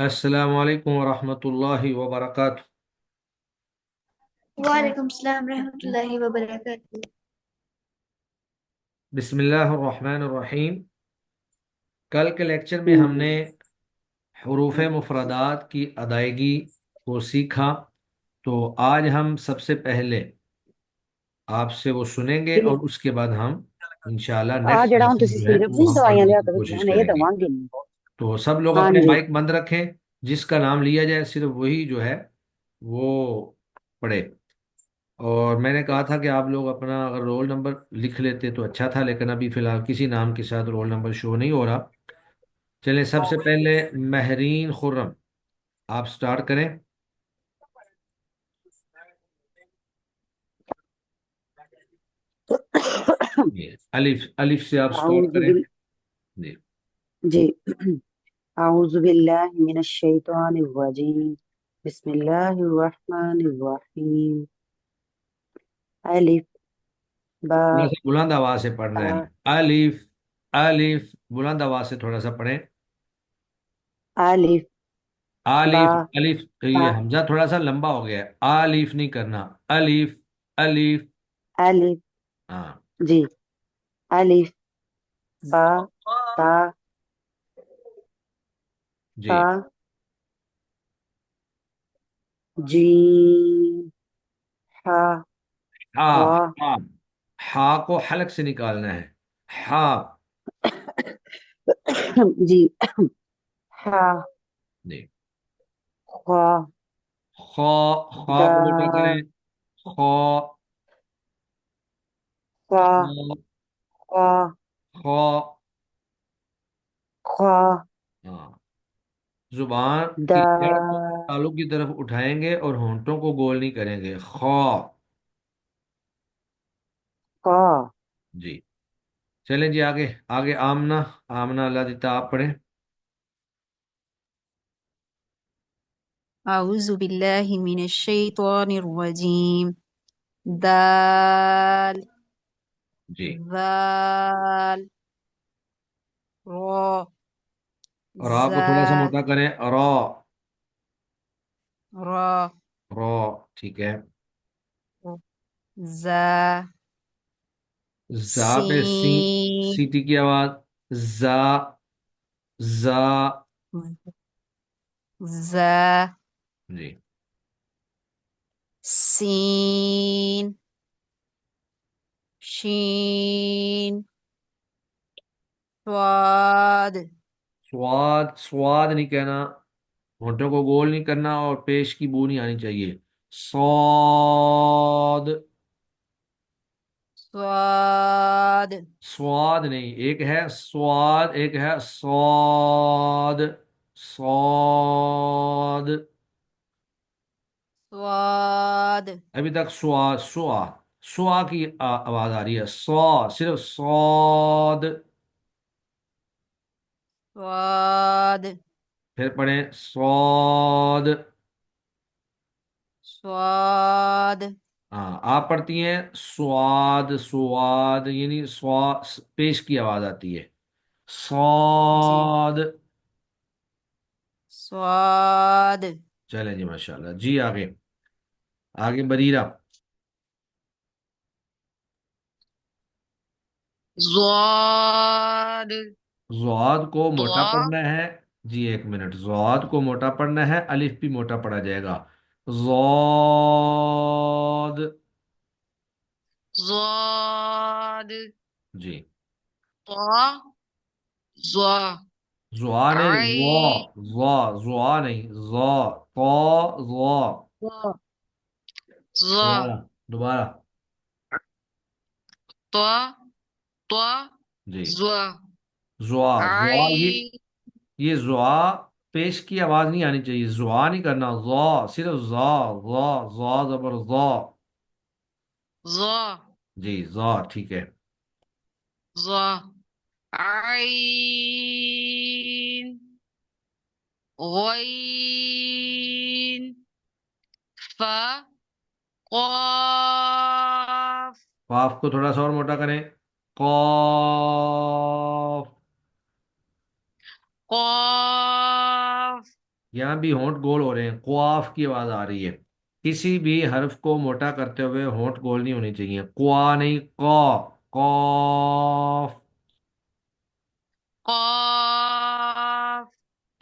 अस्सलाम वालेकुम वरहमतुल्लाहि वबरकातुह। वालेकुम सलाम रहमतुल्लाहि व बरकातहू। बिस्मिल्लाहिर रहमानिर रहीम। कल के लेक्चर में हम्म। हमने हरूफ मुफरदात की अदायगी को सीखा। तो आज हम सबसे पहले आपसे वो सुनेंगे जी। और उसके बाद हम इंशाल्लाह आ नेक्स्ट जड़ा हूं लेसन तुसी जो है सिरप वो दी हम दवाइयां पढ़ने लिया की के कोशिश हुन ये करेंगे। दवांगी नहीं। तो सब लोग हाँ अपने जी। माइक बंद रखें। जिसका नाम लिया जाए सिर्फ वही जो है वो पढ़े। और मैंने कहा था कि आप लोग अपना अगर रोल नंबर लिख लेते तो अच्छा था, लेकिन अभी फिलहाल किसी नाम के साथ रोल नंबर शो नहीं हो रहा। चलिए, सबसे पहले महरीन खुर्रम, आप स्टार्ट करें। जी, अलिफ अलिफ से आप स्टार्ट आऊज़ु करें। बिल जी। जी। आऊज़ु बिल्लाहि मिनश शैतानिर रजीम। बिस्मिल्लाहिर रहमानिर रहीम। अलिफ बा थोड़ा सा बुलंद आवाज से पढ़ना है। ता अलिफ अलिफ बुलंद आवाज से थोड़ा सा पढ़ें। अलिफ बा आलिफ अलिफ, ता ये हमजा थोड़ा सा लंबा हो गया है, आलिफ नहीं करना। अलिफ अलिफ। अलिफ। हाँ। जी। अलिफ बा ता जी। ता जीम हा हा हा। हा। हा को हलक से निकालना है। हा। जी। हा जी। खा खा खा को मोटा दाल करें। खा खा खा खा खा। खा हाँ। जुबान की जड़ को दाल तालु की तरफ उठाएंगे और होंठों को गोल नहीं करेंगे। खा। खा। जी। चलें जी, आगे आगे आमना। आमना अल्लाह दीता आप पढ़ें। أعوذ بالله من الشيطان الرجيم. دال जी। ذال را और आपको थोड़ा सा زا मोटा करें। रॉ। را रॉ। ठीक है। زا जा पे सी, سين सीटी की आवाज। जा जा। زا जी। سين شين صاد स्वाद स्वाद नहीं कहना। होठों को गोल नहीं करना और पेश की बू नहीं आनी चाहिए। स्वाद। صاد स्वाद नहीं, एक है स्वाद, एक है स्वाद। स्वाद। صاد अभी तक स्वा स्वा स्वा की आवाज आ रही है। स्वा सिर्फ स्वाद। صاد फिर पढ़ें स्वाद। صاد हाँ, आप पढ़ती हैं स्वाद स्वाद, यानी स्वा पेश की आवाज आती है। जी स्वाद। صاد चले जी, माशाल्लाह जी। आगे आगे बरीरा। ضاد ज़ाद को मोटा ضا पढ़ना है। जी एक मिनट, ज़ाद को मोटा पढ़ना है, अलिफ भी मोटा पढ़ा जाएगा। ज़ाद। ضاد जी। طا ظا ज़ुआ नहीं, عين ज़ा ज़ुआ नहीं, ज़ा ता ज़ा। ظا ظا दोबारा दोबारा। طا طا जी। ظا ज़ुआ ज़ुआ عين ये ज़ुआ पेश की आवाज नहीं आनी चाहिए। ज़ुआ नहीं करना, ज़ा सिर्फ ज़ा। ज़ा ज़ा जबर ज़ा। ظا जी ज़ा ठीक है। ظا عين غين فا قاف काफ को थोड़ा सा और मोटा करें। कॉफ। قاف یہاں بھی ہونٹ گول ہو رہے ہیں، قواف کی آواز آ رہی ہے، کسی بھی حرف کو موٹا کرتے ہوئے ہونٹ گول نہیں ہونی چاہیے، قوا نہیں، قاف۔ قاف.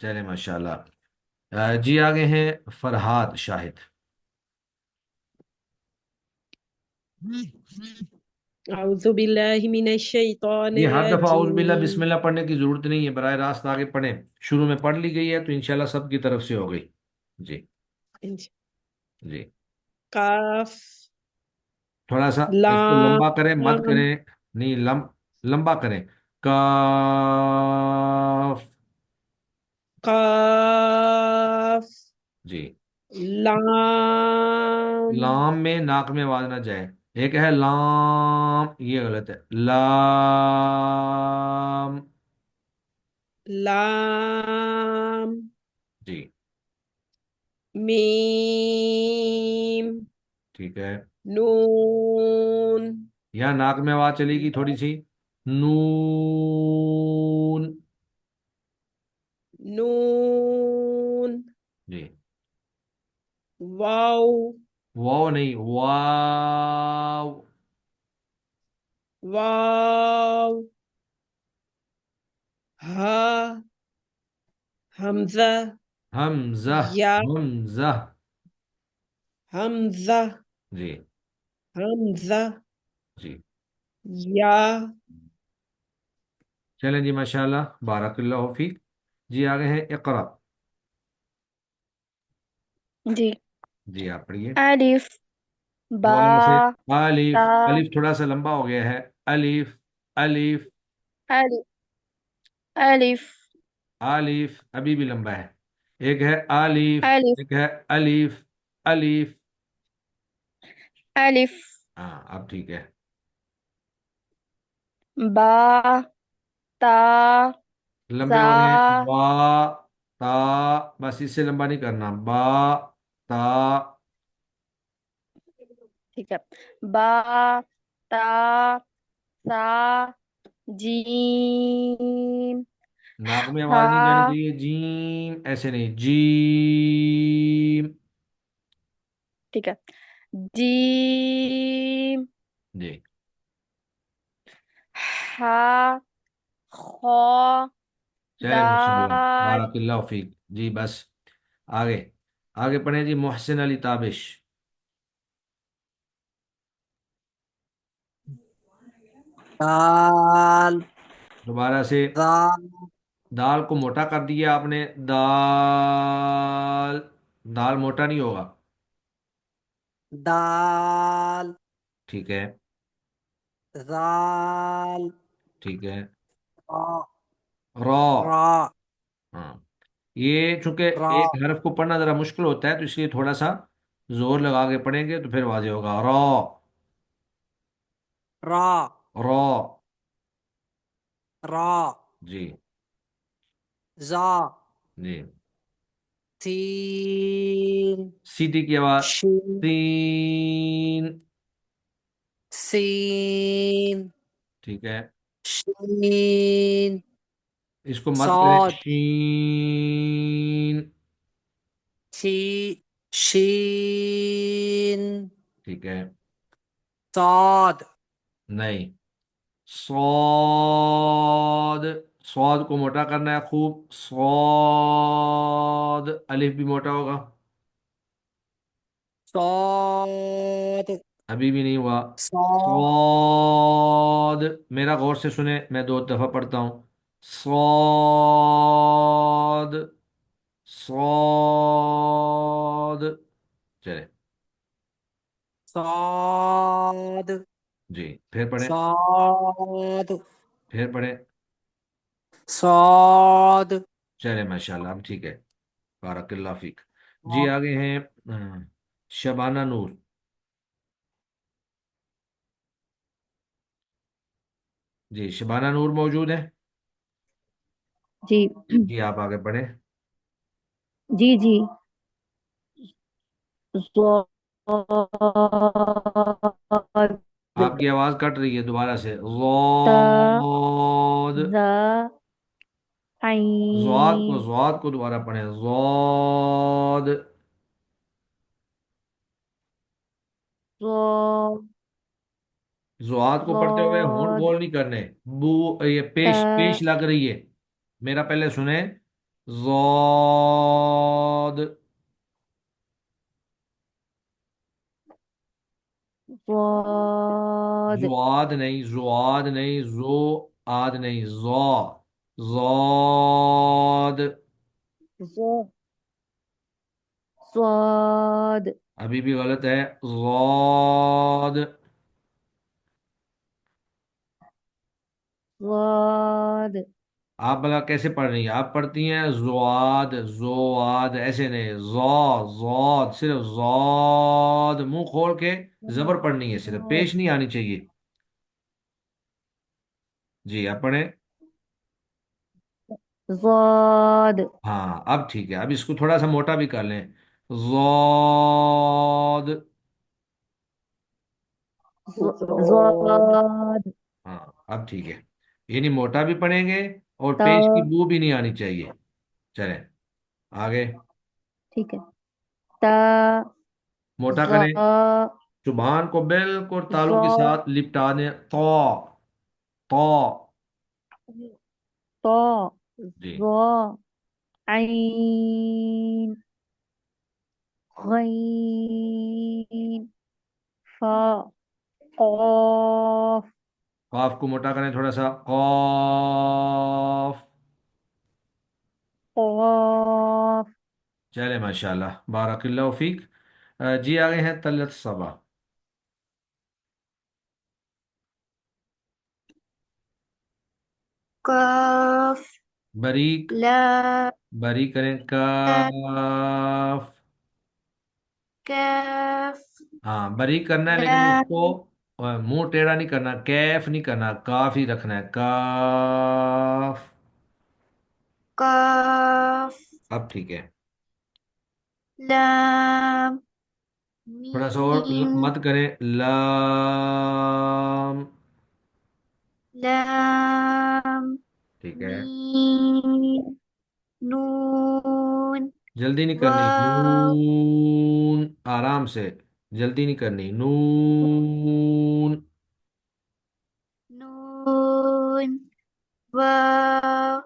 چلے ماشاء اللہ۔ جی آگے ہیں فرحات شاہد۔ أعوذ بالله من الشيطان یہ ہر دفعہ اعوذ باللہ بسم الرجيم. اللہ پڑھنے کی ضرورت نہیں ہے، براہ راست آگے پڑھیں، شروع میں پڑھ لی گئی ہے تو انشاءاللہ سب کی طرف سے ہو گئی۔ جی جی، قاف تھوڑا سا اس کو لام لمبا کریں، مت کریں، نہیں لمبا کریں، کاف۔ قاف جی، لام لام میں ناک میں آواز نہ جائے، ایک ہے لام، یہ غلط ہے، لام۔ لام جی میم ٹھیک ہے، نون یہاں ناک میں آواز چلے گی تھوڑی سی، نون۔ نون جی، واو واو نہیں، واو۔ واو ها حمزة حمزہ، یا حمزہ۔ حمزة جی حمزة جی، یا چلیں جی ماشاء اللہ، بارک اللہ فیک۔ جی آگے ہیں اقرا۔ جی. جی آپ پڑھیے، الف دوبارہ سے، با الف، تا. الف تھوڑا سا لمبا ہو گیا ہے، الف، الف، الف الف الف ابھی بھی لمبا ہے، ایک ہے الف، الف ایک ہے الف، الف۔ الف ہاں اب ٹھیک ہے، با تا لمبے سا. ہو گئے، با، تا، بس اس سے لمبا نہیں کرنا، با، تا۔ ٹھیک ہے. با تا سا جیم ناک میں آواز نہیں جانی ہا. چاہیے، جیم ایسے نہیں، جیم۔ ٹھیک ہے. جیم جی ہا خا چلے ماشاء اللہ، دال. بارک اللہ فیک۔ جی بس، آگے، آگے پڑھیں جی محسن علی تابش۔ دال دوبارہ سے، دال دال کو موٹا کر دیا آپ نے، دال، دال موٹا نہیں ہوگا، دال ٹھیک ہے، ذال ٹھیک ہے، را رو۔ را ہاں، یہ چونکہ را ایک حرف کو پڑھنا ذرا مشکل ہوتا ہے تو اس لیے تھوڑا سا زور لگا کے پڑھیں گے تو پھر واضح ہوگا، رو، را رو۔ را جی زا جی، سین سیٹی کی آواز، شین تین، سین ٹھیک ہے، شین اس کو مت کریں، صاد شین، شی شین ٹھیک ہے، صاد نہیں، صاد، صاد کو موٹا کرنا ہے خوب، صاد، الف بھی موٹا ہوگا، صاد ابھی بھی نہیں ہوا، صاد صاد، میرا غور سے سنیں، میں دو دفعہ پڑھتا ہوں، صاد، صاد، چلے، صاد جی پھر پڑھیں، صاد پھر پڑھیں، صاد چلے ماشاء اللہ اب ٹھیک ہے، بارک اللہ فیک۔ جی آگے ہیں شبانہ نور۔ جی شبانہ نور موجود ہے؟ جی جی آپ آگے پڑھیں، جی جی. ضاد آپ کی آواز کٹ رہی ہے، دوبارہ سے، تا ضاد، زا عين ضاد کو دوبارہ پڑھیں، ضاد. ضاد ضاد کو پڑھتے ہوئے ہونٹ ضاد گول نہیں کرنے. یہ پیش پیش تاء لگ رہی ہے. میرا پہلے سنیں. ضاد. ضاد زواد نہیں، زواد نہیں، زو آد نہیں، ضاد. ضاد صاد ابھی بھی غلط ہے. ضاد. ضاد آپ بلا کیسے پڑھ رہی ہیں؟ آپ پڑھتی ہیں زواد زواد، ایسے نہیں. زاد صرف زاد، منہ کھول کے زبر پڑھنی ہے، صرف پیش نہیں آنی چاہیے. جی آپ پڑھیں. ضاد ہاں اب ٹھیک ہے، اب اس کو تھوڑا سا موٹا بھی کر لیں. زاد. ضاد ضاد ہاں اب ٹھیک ہے. یعنی موٹا بھی پڑھیں گے اور پیش کی تا بو بھی نہیں آنی چاہیے. چلیں آگے. ٹھیک ہے تا موٹا ظا کریں. زبان کو بالکل تالوں کے ظا ساتھ لپٹا دیں. تو تو طا جی. ظا عين غين فا قاف قاف کو موٹا کریں تھوڑا سا. قاف. قاف چلے ماشاء اللہ، بارک اللہ فیک. جی آگے ہیں تلت صبا. کاف باریک. لام باریک کریں. کاف. کاف ہاں باریک کرنا ہے لیکن اس کو لام منہ ٹیڑھا نہیں کرنا، کیف نہیں کرنا، کاف ہی رکھنا ہے. کاف. کاف اب ٹھیک ہے. لام تھوڑا سا اور میم مت کریں. لام. لام ٹھیک ہے. میم نون جلدی نہیں کرنی. واو نون آرام سے، جلدی نہیں کرنی. نون. نون واو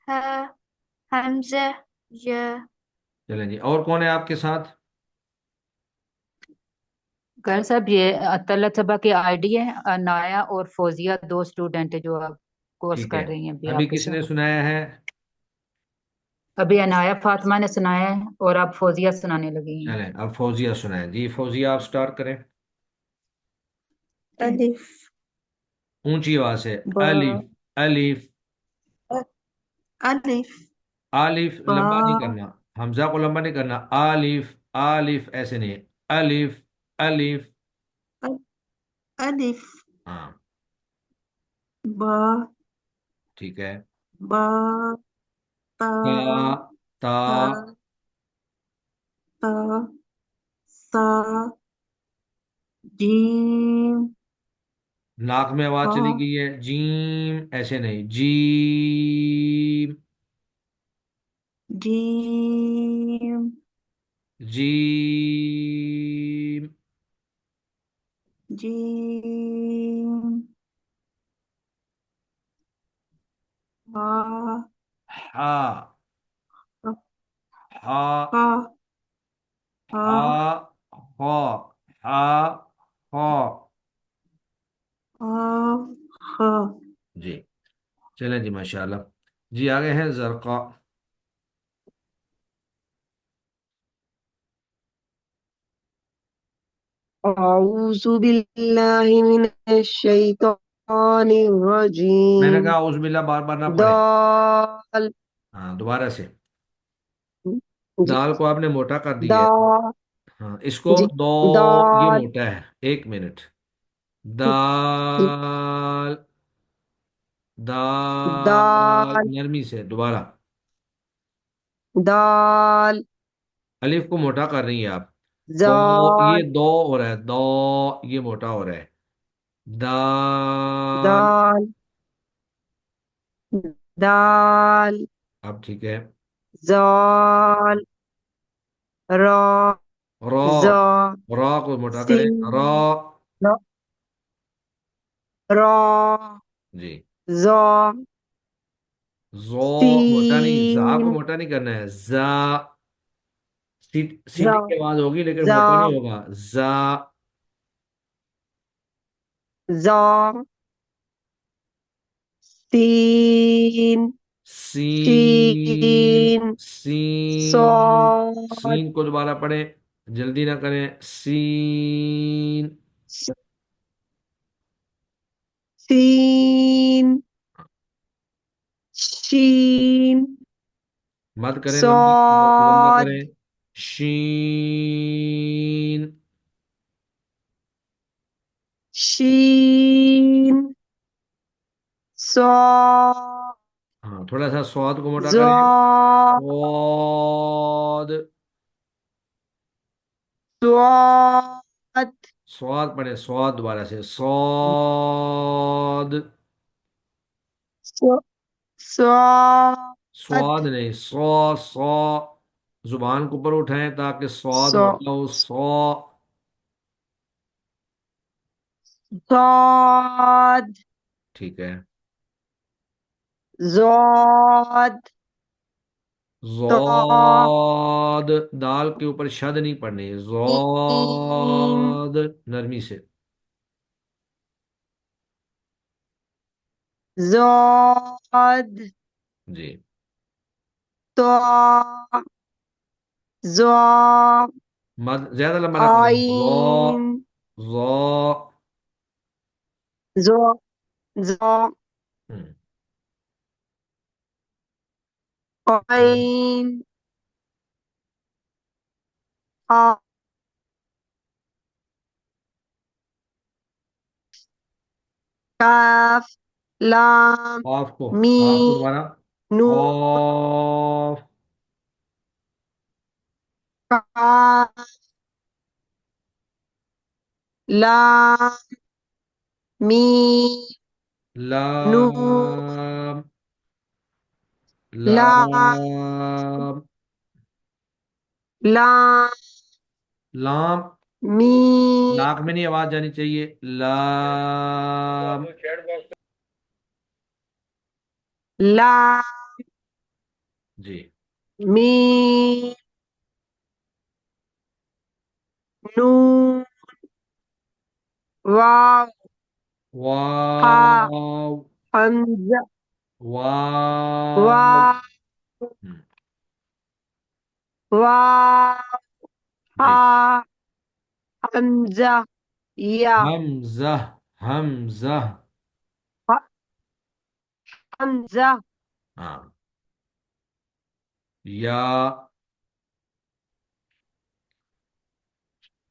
ہا حمزہ یا چلیں جی، اور کون ہے آپ کے ساتھ؟ گھر صاحب یہ طلعت صبا کی آئی ڈی ہے، انایا اور فوزیہ دو اسٹوڈنٹ ہے جو اب کورس ٹھیک ہے. کر رہی ہیں ابھی ابھی آپ کے کس نے ساتھ۔ سنایا ہے؟ ابھی انایا فاطمہ نے سنایا ہے اور اب فوزیہ سنانے لگی ہیں۔ چلیں اب فوزیہ سنائیں. جی فوزیہ آپ سٹارٹ کریں. ألف اونچی آواز سے. الف. باء الف. ألف الف لمبا نہیں باء کرنا، حمزہ کو لمبا نہیں کرنا. الف. الف ایسے نہیں. الف. الف. ألف ہاں باء ٹھیک ہے. باء تا. تاء تا. ثاء ثاء ثاء جيم ناک میں آواز چلی خاء گئی ہے. جیم ایسے نہیں. جیم. جيم جیم. جيم ها ہا. ہا. ها ہا. ها ہا. ہا. ہا. ها خا جی چلیں جی ماشاء اللہ. جی آگے ہیں زرقا. أعوذ بالله من الشيطان میں نے الرجيم کہا اعوذ باللہ بار بار نہ پڑھیں. دال ہاں دوبارہ سے. جی دال کو آپ نے موٹا کر دیا دا ہے. ہاں اس کو جی دو. یہ دال موٹا ہے. ایک منٹ. ٹھیک ٹھیک دال. دال دال نرمی سے دوبارہ. دال الف کو موٹا کر رہی ہیں آپ. تو زال یہ دو ہو رہا ہے. دو. یہ موٹا ہو رہا ہے. دال. دال دال अब ठीक है। ज़ाल, रा, रॉ, ज़ा, रॉ को मोटा करें, रॉ। सीन, रा, रा, जी। ज़ा, जो मोटा नहीं, जा को सीन, मोटा नहीं करना है, जा। ज़ा, सीधी की आवाज होगी लेकिन ज़ा, मोटा नहीं होगा, जा। ज़ा, सीन, सीन, शीन, सीन। صاد، सीन को दोबारा पढ़े, जल्दी ना करें, सीन। सीन, शीन, मत करें लंबा, लंबा صاد، करें, शीन। शीन, صاد، हाँ, थोड़ा सा स्वाद को मोटा करें, ضاد، स्वाद। صاد، स्वाद पढ़े, स्वाद दोबारा से, स्वाद। ص- صاد، स्वाद नहीं, सौ। जुबान को ऊपर उठाएं ताकि स्वाद ص- मोटा हो, सौ। صاد، ठीक है। ضاد، طا، ज़ाद, दाल के ऊपर शद नहीं पड़नी, ميم، ज़ाद, नरमी से। ضاد، जी। طا، ظا، मद ज्यादा लंबा ना करें, عين، ज़ा। ظا، ظا، हम्म। عين، قاف، كاف، لام، काफ को ميم، दोबारा, نون، ऑफ। قاف، لام، ميم، نون، लाम، لام، लाम। لام، लाम, ميم، नाक में नहीं आवाज जानी चाहिए, लाम। لام، जी। ميم، نون، واو، ها، वाव, حمزة، वाव। واو، हम्म। واو، जी। ها، حمزة، يا، हमजा, हमजा। حمزة، हाँ, या।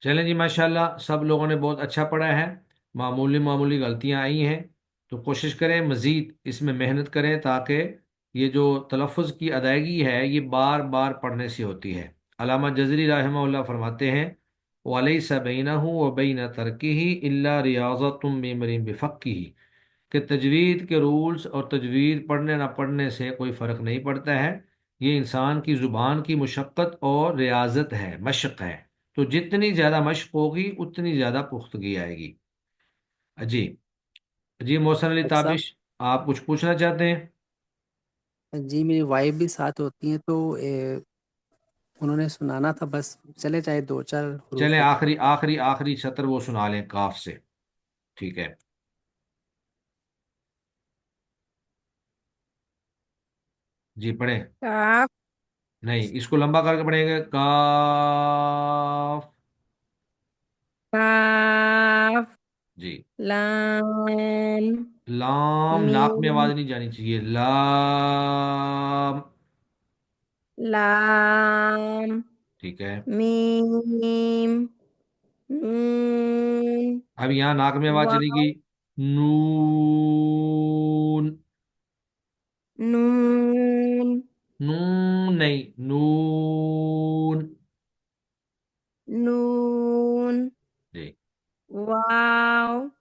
चलें जी, माशाल्लाह सब लोगों ने बहुत अच्छा पढ़ा है। मामूली मामूली गलतियां आई हैं, तो कोशिश करें मज़ीद इसमें मेहनत करें ताकि ये जो तलफ़ुज़ की अदायगी है ये बार बार पढ़ने से होती है। अल्लामा जज़री रहमहुल्लाह फरमाते हैं, वलैसा बैनहु व बैन तर्किही इल्ला रियाज़तुम बिमरिन बिफ़क़्हिही, कि तजवीद के रूल्स और तजवीद पढ़ने ना पढ़ने से कोई फ़र्क नहीं पड़ता है। ये इंसान की ज़ुबान की मुशक्क़त और रियाजत है, मशक़ है। तो जितनी ज़्यादा मशक़ होगी उतनी ज़्यादा पुख्तगी आएगी। जी। जी मोहसन अली डॉक्टर साहब, ताबिश, आप कुछ पूछना चाहते हैं? जी मेरी वाइफ भी साथ होती हैं तो उन्होंने सुनाना था बस, चले चाहे दो चार हरूफ चलें, होते हैं। आखिरी आखिरी आखिरी सत्र वो सुना लें काफ से। ठीक है। जी पढ़ें। काफ, नहीं, इसको लंबा करके पढ़ेंगे, काफ। काफ, जी। लाम, लाम, नाक में मीम, आवाज नहीं जानी चाहिए, लाम। लाम, ठीक है। मीम, नून, अब यहाँ नाक में आवाज चलेगी, वाव, नून। नून, नून नहीं, नून। नून, जी। वाव,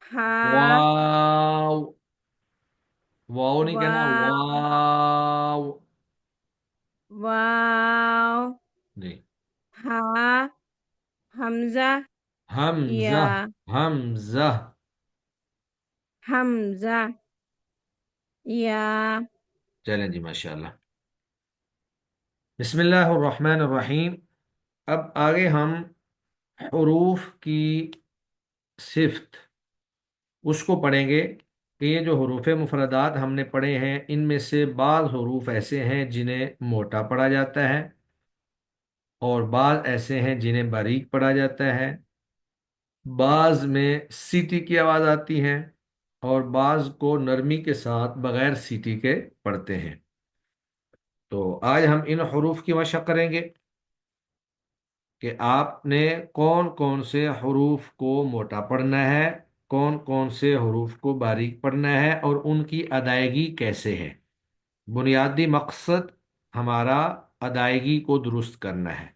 हा, वाव, वाव नहीं कहना, वाव, वाव। वाव नहीं, हा हमजा हमजा, या हमजा। हमजा या चलें जी, माशाल्लाह। बिस्मिल्लाहिर्रहमानिर्रहीम। अब आगे हम हुरूफ की सिफ्त उसको पढ़ेंगे कि ये जो हरूफ मुफरदात हमने पढ़े हैं इनमें से बाज़ हरूफ ऐसे हैं जिन्हें मोटा पढ़ा जाता है और बाज़ ऐसे हैं जिन्हें बारीक पढ़ा जाता है। बाज़ में सीटी की आवाज़ आती है और बाज़ को नरमी के साथ बग़ैर सीटी के पढ़ते हैं। तो आज हम इन हरूफ की मशक़ करेंगे कि आपने कौन कौन से हरूफ को मोटा पढ़ना है, कौन कौन से हरूफ को बारीक पढ़ना है और उनकी अदायगी कैसे है। बुनियादी मकसद हमारा अदायगी को दुरुस्त करना है।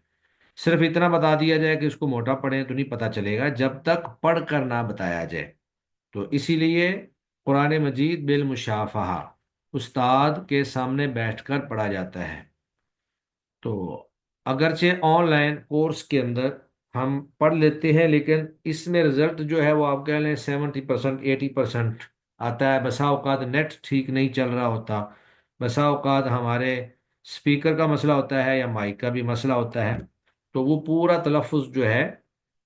सिर्फ इतना बता दिया जाए कि इसको मोटा पढ़ें तो नहीं पता चलेगा जब तक पढ़ कर ना बताया जाए। तो इसीलिए कुरान मजीद बिल मुशाफहा उस्ताद के सामने बैठकर पढ़ा जाता है। तो अगरचे ऑनलाइन कोर्स के अंदर हम पढ़ लेते हैं लेकिन इसमें रिजल्ट जो है वो आप कह लें 70% 80% आता है। बसा औकात नेट ठीक नहीं चल रहा होता, बसा औकात हमारे स्पीकर का मसला होता है या माइक का भी मसला होता है। तो वो पूरा तलफ़ुज़ जो है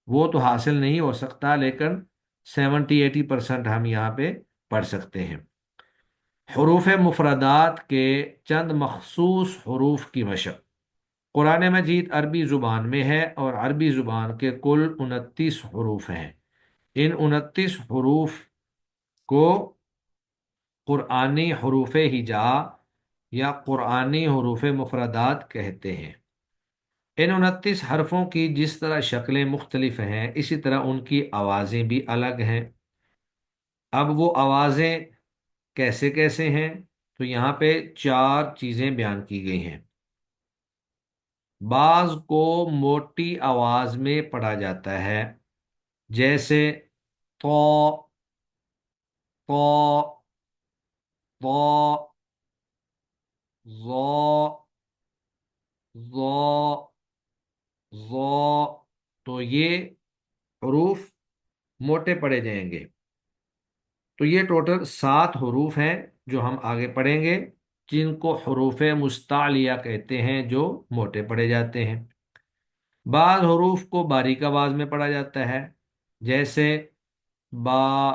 वो तो हासिल नहीं हो सकता, लेकिन 70-80% हम यहाँ पे पढ़ सकते हैं। हरूफ मुफरदात के चंद मखसूस हरूफ की मशक़। कुरान मजीद अरबी ज़ुबान में है और अरबी ज़ुबान के कुल 29 हरूफ हैं। इन 29 हरूफ को क़ुरआनी हरूफ हिजा या क़ुरआनी हरूफ मुफरदात कहते हैं। इन 29 हरफों की जिस तरह शक्लें मुख्तलिफ हैं इसी तरह उनकी आवाज़ें भी अलग हैं। अब वो आवाज़ें कैसे कैसे हैं, तो यहाँ पे 4 चीज़ें बयान की गई हैं। बाज को मोटी आवाज में पढ़ा जाता है, जैसे तो, तो, तो, ज़ो, ज़ो, ज़ो। तो ये हरूफ मोटे पढ़े जाएंगे। तो ये टोटल 7 हरूफ हैं जो हम आगे पढ़ेंगे, जिनको हरूफ मुस्तालिया कहते हैं, जो मोटे पढ़े जाते हैं। बाज़ हरूफ को बारीक आवाज में पढ़ा जाता है, जैसे बा।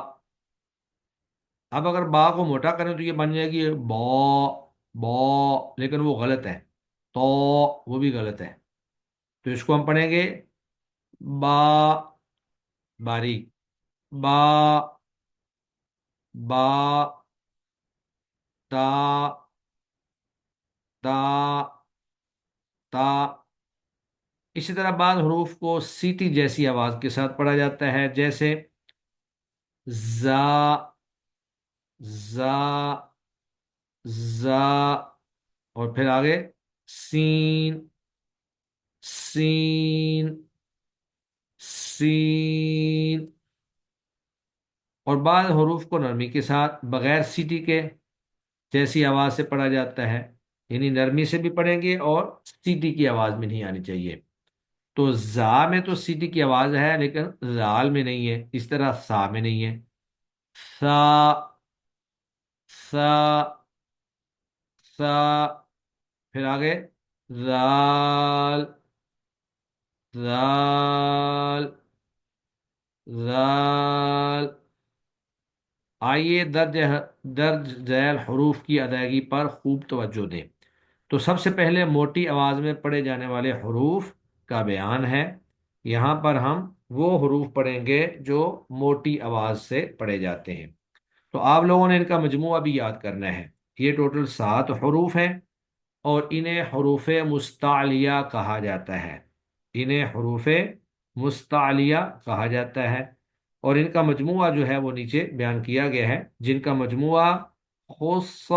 अब अगर बा को मोटा करें तो ये बन जाएगी बौ, बौ, लेकिन वो गलत है। तो वो भी गलत है। तो इसको हम पढ़ेंगे बा बारीक, बा, बा, ता, ता, ता। इसी तरह बाद हरूफ को सीटी जैसी आवाज के साथ पढ़ा जाता है, जैसे जा, जा, जा। और फिर आगे सीन, सीन, सीन। और बाद हरूफ को नरमी के साथ बगैर सीटी के जैसी आवाज से पढ़ा जाता है, यानी नरमी से भी पढ़ेंगे और सीटी की आवाज में नहीं आनी चाहिए। तो जा में तो सीटी की आवाज है लेकिन जाल में नहीं है, इस तरह सा में नहीं है। सा, सा, सा। फिर आगे जाल, जाल, जाल। आइए दर्ज झैल हरूफ की अदायगी पर खूब तवज्जो दें। तो सबसे पहले मोटी आवाज़ में पढ़े जाने वाले हरूफ का बयान है। यहाँ पर हम वो हरूफ पढ़ेंगे जो मोटी आवाज़ से पढ़े जाते हैं। तो आप लोगों ने इनका मजमूआ भी याद करना है। ये टोटल 7 हरूफ हैं और इन्हें हरूफ मुस्तालिया कहा जाता है। इन्हें हरूफ मुस्तालिया कहा जाता है और इनका मजमूआ जो है वो नीचे बयान किया गया है, जिनका मजमूआ खुस्स,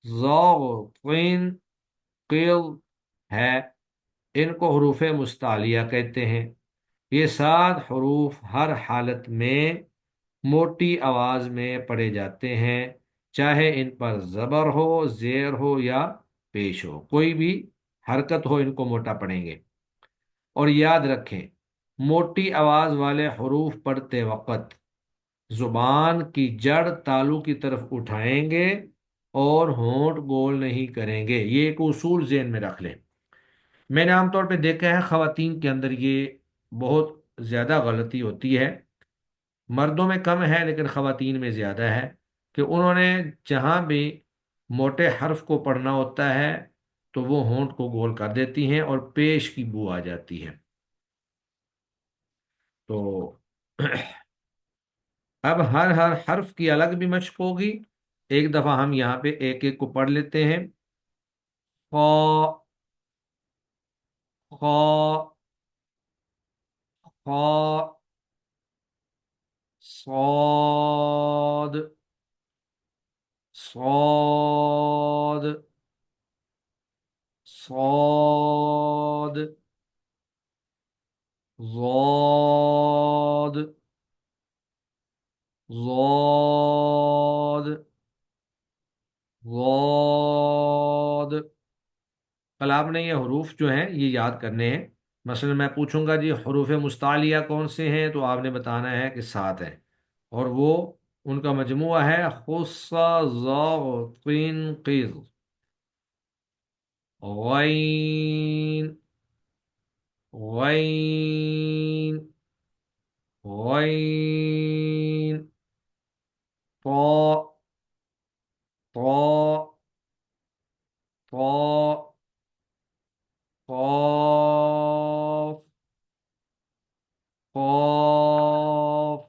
ज़ौग़, क़िन, क़िल है। इनको हरूफ मुस्तालिया कहते हैं। ये 7 हरूफ हर हालत में मोटी आवाज़ में पढ़े जाते हैं, चाहे इन पर ज़बर हो, ज़ेर हो या पेश हो, कोई भी हरकत हो इनको मोटा पढ़ेंगे। और याद रखें, मोटी आवाज वाले हरूफ पढ़ते वक्त जुबान की जड़ तालू की तरफ उठाएंगे और होंठ गोल नहीं करेंगे। ये एक उसूल ज़हन में रख लें। मैंने आमतौर पे देखा है खवातीन के अंदर ये बहुत ज़्यादा गलती होती है। मर्दों में कम है लेकिन खवातीन में ज़्यादा है कि उन्होंने जहाँ भी मोटे हर्फ को पढ़ना होता है तो वो होंठ को गोल कर देती हैं और पेश की बू आ जाती है। तो अब हर हर हर्फ की अलग भी मशक होगी। एक दफा हम यहाँ पे एक एक को पढ़ लेते हैं। ख, ख, ख, صاد صاد صاد ضاد ضاد ضاد। कल आपने ये हरूफ जो हैं ये याद करने हैं। मसलन मैं पूछूंगा जी हरूफ मुस्तालिया कौन से हैं, तो आपने बताना है कि 7 हैं। और वो उनका मजमुआ है खुस्सा ज़ा क़ीन क़ीज़ ग़ैन ग़ैन ग़ैन ط ط ط قاف قاف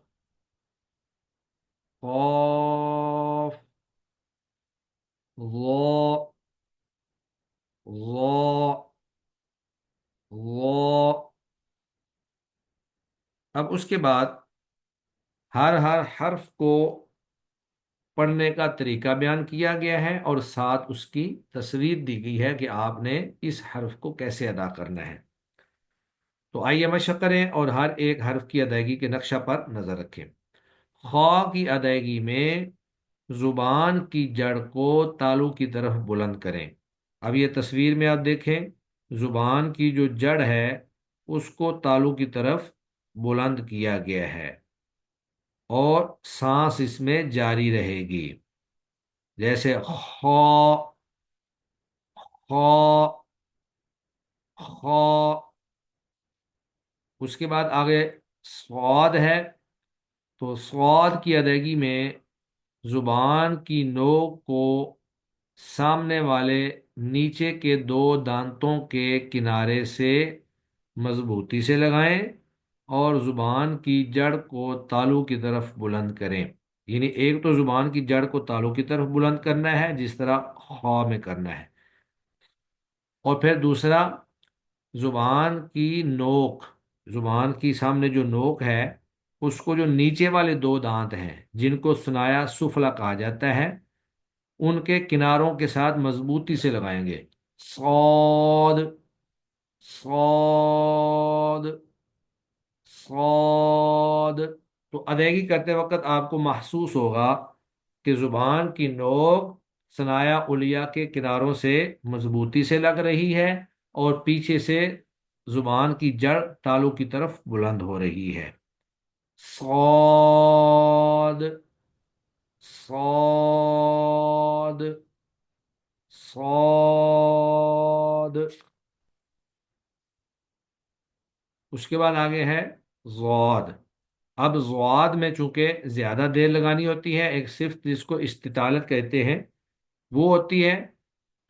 قاف ظا ظا ظا। अब उसके बाद हर हर्फ को पढ़ने का तरीका बयान किया गया है और साथ उसकी तस्वीर दी गई है कि आपने इस हर्फ को कैसे अदा करना है। तो आइए मशक करें और हर एक हर्फ की अदायगी के नक्शा पर नजर रखें। खा की अदायगी में जुबान की जड़ को तालू की तरफ बुलंद करें। अब ये तस्वीर में आप देखें, जुबान की जो जड़ है उसको तालू की तरफ बुलंद किया गया है और सांस इसमें जारी रहेगी। जैसे खा खा खा। उसके बाद आगे स्वाद है, तो स्वाद की अदायगी में जुबान की नोक को सामने वाले नीचे के 2 दांतों के किनारे से मजबूती से लगाएं और जुबान की जड़ को तालू की तरफ बुलंद करें। यानी एक तो जुबान की जड़ को तालू की तरफ बुलंद करना है जिस तरह खा में करना है, और फिर दूसरा जुबान की नोक, जुबान की सामने जो नोक है उसको जो नीचे वाले 2 दांत हैं जिनको सुनाया सुफला कहा जाता है उनके किनारों के साथ मजबूती से लगाएंगे। सौद सौद सौद। तो अदायगी करते वक्त आपको महसूस होगा कि जुबान की नोक सनाया उलिया के किनारों से मजबूती से लग रही है और पीछे से जुबान की जड़ तालू की तरफ बुलंद हो रही है। सौद सौद सौद। उसके बाद आगे है ज़ौद। अब ज़ौद में चूंकि ज़्यादा देर लगानी होती है, एक सिफ्त जिसको इस्तितालत कहते हैं वो होती है,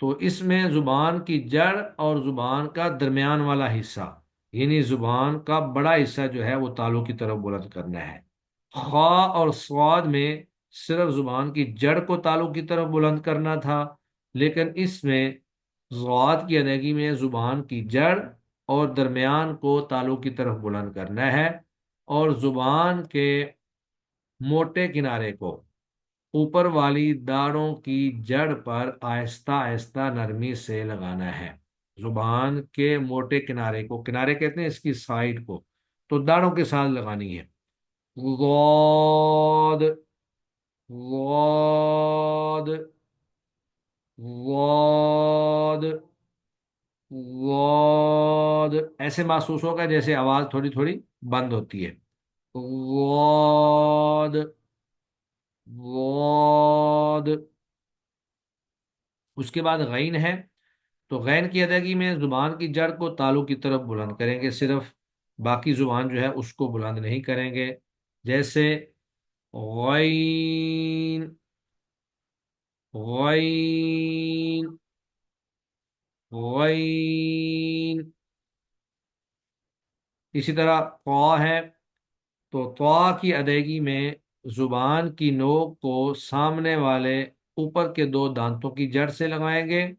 तो इसमें ज़ुबान की जड़ और ज़ुबान का दरमियान वाला हिस्सा यानी ज़ुबान का बड़ा हिस्सा जो है वो तालू की तरफ बुलंद करना है। खा और स्वाद में सिर्फ ज़ुबान की जड़ को तालू की तरफ बुलंद करना था, लेकिन इसमें ज़ौद की अदायगी में ज़ुबान की जड़ और दरमियान को तालू की तरफ बुलंद करना है और ज़ुबान के मोटे किनारे को ऊपर वाली दाढ़ों की जड़ पर आहिस्ता आहिस्ता नरमी से लगाना है। जुबान के मोटे किनारे को, किनारे कहते हैं इसकी साइड को, तो दाढ़ों के साथ लगानी है। गौद गौद गौद। गॉड, ऐसे महसूस होगा जैसे आवाज थोड़ी थोड़ी बंद होती है। God, God. उसके बाद गैन है। तो गैन की अदायगी में जुबान की जड़ को तालू की तरफ बुलंद करेंगे सिर्फ, बाकी जुबान जो है उसको बुलंद नहीं करेंगे। जैसे गैन, गैन, गैन। इसी तरह क़ा है। तो क़ा की अदायगी में जुबान की नोक को सामने वाले ऊपर के दो दांतों की जड़ से लगाएंगे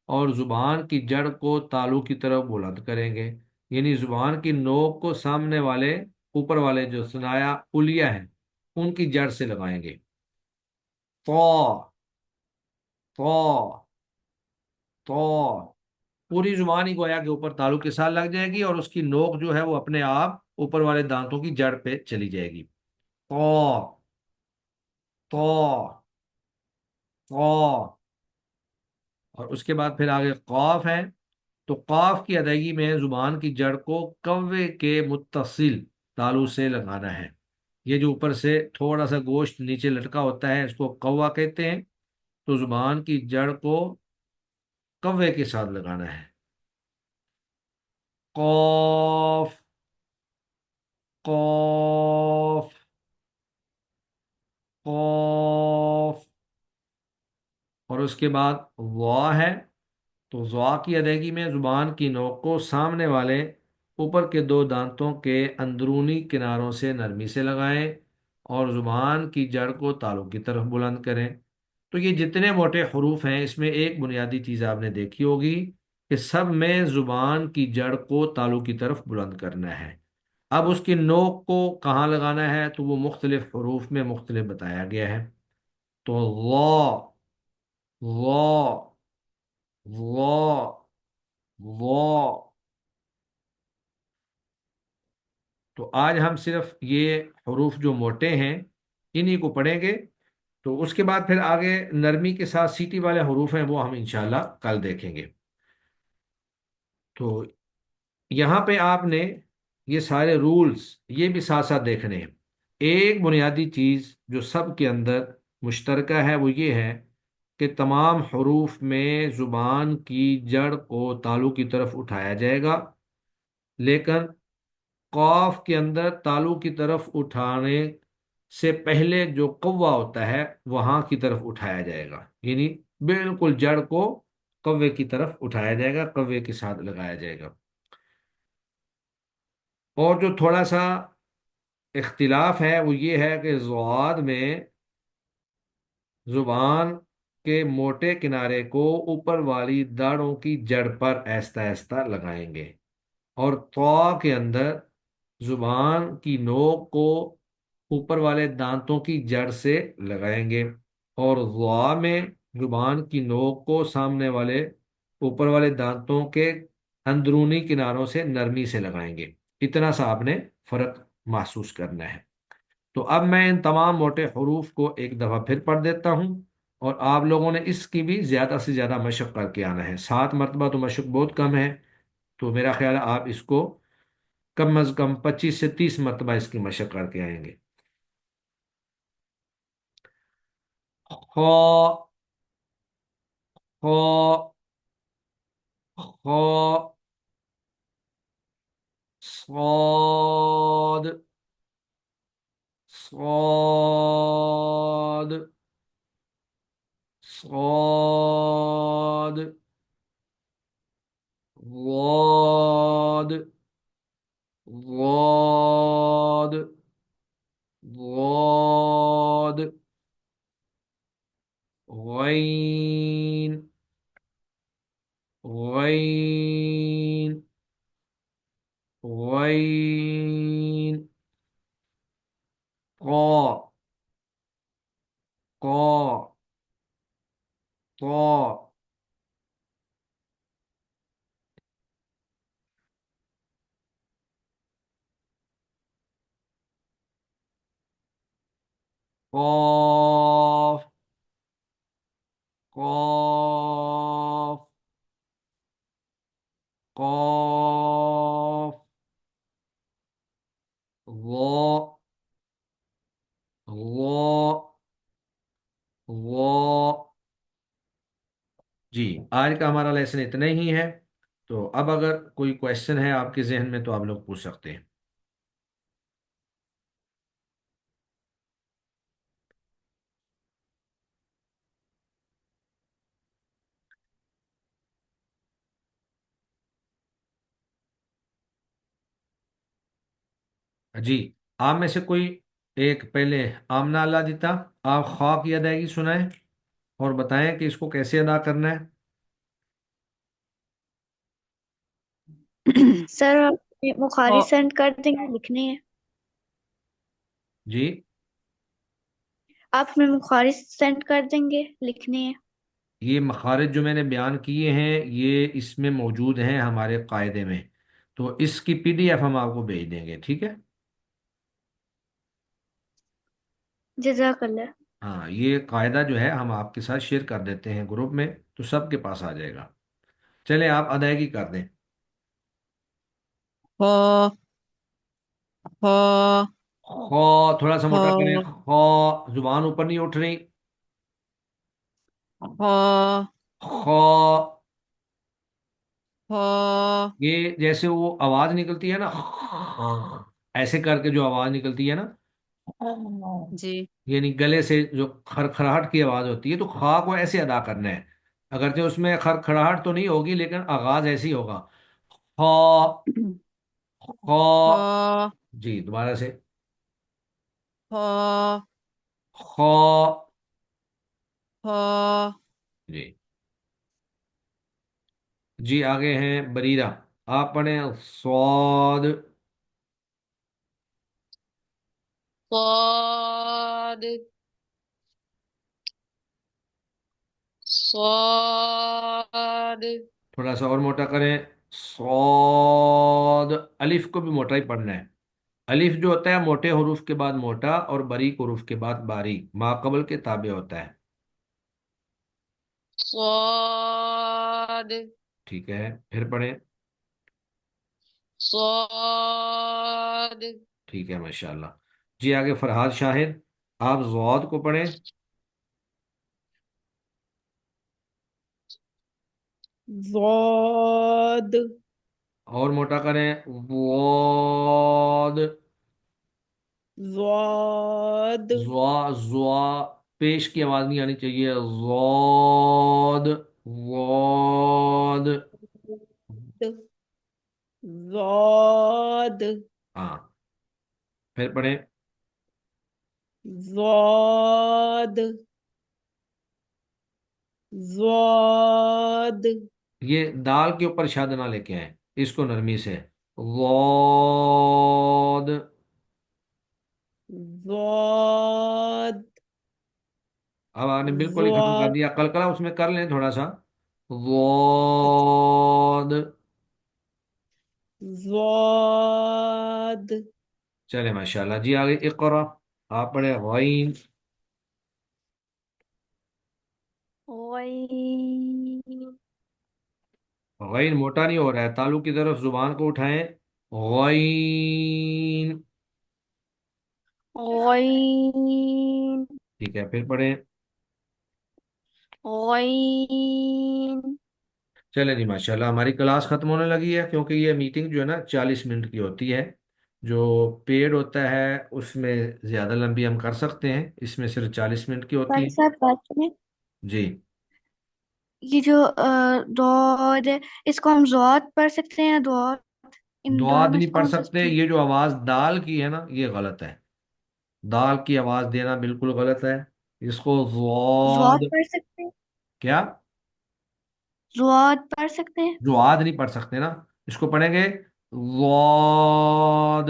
और जुबान की जड़ को तालू की तरफ बुलंद करेंगे। यानी जुबान की नोक को सामने वाले ऊपर वाले जो सुनाया उलिया है उनकी जड़ से लगाएंगे। तो, तो, तो पूरी जुबान ही गोया के ऊपर तालू के साथ लग जाएगी और उसकी नोक जो है वो अपने आप ऊपर वाले दांतों की जड़ पे चली जाएगी। तो, तो, तो। और उसके बाद फिर आगे कौफ है। तो कौफ की अदायगी में जुबान की जड़ को कव्वे के मुत्तसिल तालू से लगाना है। ये जो ऊपर से थोड़ा सा गोश्त नीचे लटका होता है इसको कौवा कहते हैं। तो जुबान की जड़ को कव्वे के साथ लगाना है। कौफ, कौफ, कौफ। और उसके बाद वा है। तो ज़ा की अदायगी में ज़ुबान की नोक को सामने वाले ऊपर के दो दांतों के अंदरूनी किनारों से नरमी से लगाएं और ज़ुबान की जड़ को तालू की तरफ बुलंद करें। तो ये जितने मोटे हरूफ हैं इसमें एक बुनियादी चीज़ आपने देखी होगी कि सब में ज़ुबान की जड़ को तालू की तरफ बुलंद करना है। अब उसकी नोक को कहाँ लगाना है तो वो मुख्तलिफ हरूफ में मुख्तलिफ बताया गया है। तो ला, ला, ला, ला। तो आज हम सिर्फ ये हरूफ जो मोटे हैं इन्हीं को पढ़ेंगे। तो उसके बाद फिर आगे नरमी के साथ सीटी वाले हरूफ हैं वो हम इंशाल्लाह कल देखेंगे। तो यहाँ पे आपने ये सारे रूल्स ये भी साथ साथ देखने हैं। एक बुनियादी चीज़ जो सब के अंदर मुश्तरका है वो ये है कि तमाम हरूफ में ज़ुबान की जड़ को तालू की तरफ उठाया जाएगा, लेकिन कॉफ के अंदर तालू की तरफ उठाने से पहले जो कौवा होता है वहां की तरफ उठाया जाएगा। यानी बिल्कुल जड़ को कौवे की तरफ उठाया जाएगा, कौवे के साथ लगाया जाएगा। और जो थोड़ा सा इख्तिलाफ है वो ये है कि ज़ुआद में जुबान के मोटे किनारे को ऊपर वाली दाढ़ों की जड़ पर आहिस्ता आहिस्ता लगाएंगे और तौ के अंदर जुबान की नोक को ऊपर वाले दांतों की जड़ से लगाएंगे और ज़ा में जुबान की नोक को सामने वाले ऊपर वाले दांतों के अंदरूनी किनारों से नरमी से लगाएंगे। इतना सा आपने फर्क महसूस करना है। तो अब मैं इन तमाम मोटे हरूफ को एक दफ़ा फिर पढ़ देता हूँ और आप लोगों ने इसकी भी ज़्यादा से ज़्यादा मशक करके आना है। 7 मरतबा तो मशक बहुत कम है। तो मेरा ख्याल है आप इसको कम अज कम 25 से 30 मरतबा इसकी मशक करके आएंगे। खो, खो, खो, स्वाद, स्वाद, स्वाद, वाद, वाद, वाद, गैन, गैन, गैन, क़ा, क़ा, क़ा, क़ाफ, क़ाफ, قاف ظا ظا ظا جی، آج کا ہمارا لیسن اتنا ہی ہے. تو اب اگر کوئی کوشچن ہے آپ کے ذہن میں تو آپ لوگ پوچھ سکتے ہیں. جی، آپ میں سے کوئی ایک پہلے آمنا اللہ دیتا، آپ خواہ کی ادائیگی سنائیں اور بتائیں کہ اس کو کیسے ادا کرنا ہے. سر بخاری خو- سینڈ کر دیں گے، لکھنے ہیں. جی، آپ ہمیں بخاری سینڈ کر دیں گے، لکھنے ہیں. یہ مخارج جو میں نے بیان کیے ہیں یہ اس میں موجود ہیں ہمارے قاعدے میں، تو اس کی PDF ہم آپ کو بھیج دیں گے، ٹھیک ہے. جزاک اللہ. ہاں، یہ قاعدہ جو ہے ہم آپ کے ساتھ شیئر کر دیتے ہیں گروپ میں، تو سب کے پاس آ جائے گا. چلیں آپ ادائیگی کر دیں. خو خو خو تھوڑا سا موٹا کریں. خو خو زبان اوپر نہیں اٹھ رہی. خو خو خو یہ جیسے وہ آواز نکلتی ہے نا، ایسے کر کے جو آواز نکلتی ہے نا، جی یعنی گلے سے جو کھڑکھڑاہٹ کی آواز ہوتی ہے، تو خا کو ایسے ادا کرنا ہے. اگرچہ اس میں کھڑکھڑاہٹ تو نہیں ہوگی لیکن آغاز ایسی ہوگا. خا خو خا جی دوبارہ سے. خو خا خو جی. جی آگے ہیں بریرہ، آپ پڑھیں صاد. صاد صاد تھوڑا سا اور موٹا کریں. صاد الف کو بھی موٹا ہی پڑھنا ہے. الف جو ہوتا ہے موٹے حروف کے بعد موٹا اور باریک حروف کے بعد باریک، ماقبل کے تابع ہوتا ہے. صاد ٹھیک ہے، پھر پڑھیں. صاد ٹھیک ہے، ماشاءاللہ. جی آگے فرحاد شاہد، آپ ضاد کو پڑھیں ضاد اور موٹا کریں. واد ضاد زوا زوا پیش کی آواز نہیں آنی چاہیے. ضاد واد. ضاد ہاں، پھر پڑھیں. ضاد ضاد یہ دال کے اوپر شاد نہ لے کے آئیں، اس کو نرمی سے. ضاد. ضاد اب آپ نے بالکل ہی ختم کر ضاد دیا، قلقلہ اس میں کر لیں تھوڑا سا. ضاد. ضاد چلے ماشاءاللہ. جی آگے اقرا، آپ پڑھے غین. غین غین موٹا نہیں ہو رہا ہے، تالو کی طرف زبان کو اٹھائیں. غین. غین ٹھیک ہے، پھر پڑھیں. غین چلے جی ماشاءاللہ، ہماری کلاس ختم ہونے لگی ہے کیونکہ یہ میٹنگ جو ہے نا 40 منٹ کی ہوتی ہے. جو پیڈ ہوتا ہے اس میں زیادہ لمبی ہم کر سکتے ہیں، اس میں صرف 40 منٹ کی ہوتی بھائی ہے. صاحب بات سنیں. جی. یہ جو دود ہے، اس کو ہم زود پڑھ سکتے ہیں یا دود؟ ان دونوں دعاد میں سے نہیں پڑھ کون سا سکتے، ٹھیک؟ یہ جو آواز دال کی ہے نا یہ غلط ہے. دال کی آواز دینا بالکل غلط ہے. اس کو زود زواد. پڑھ سکتے ہیں؟ کیا؟ زود پڑھ سکتے ہیں؟ زواد نہیں پڑھ سکتے نا، اس کو پڑھیں گے. زواد.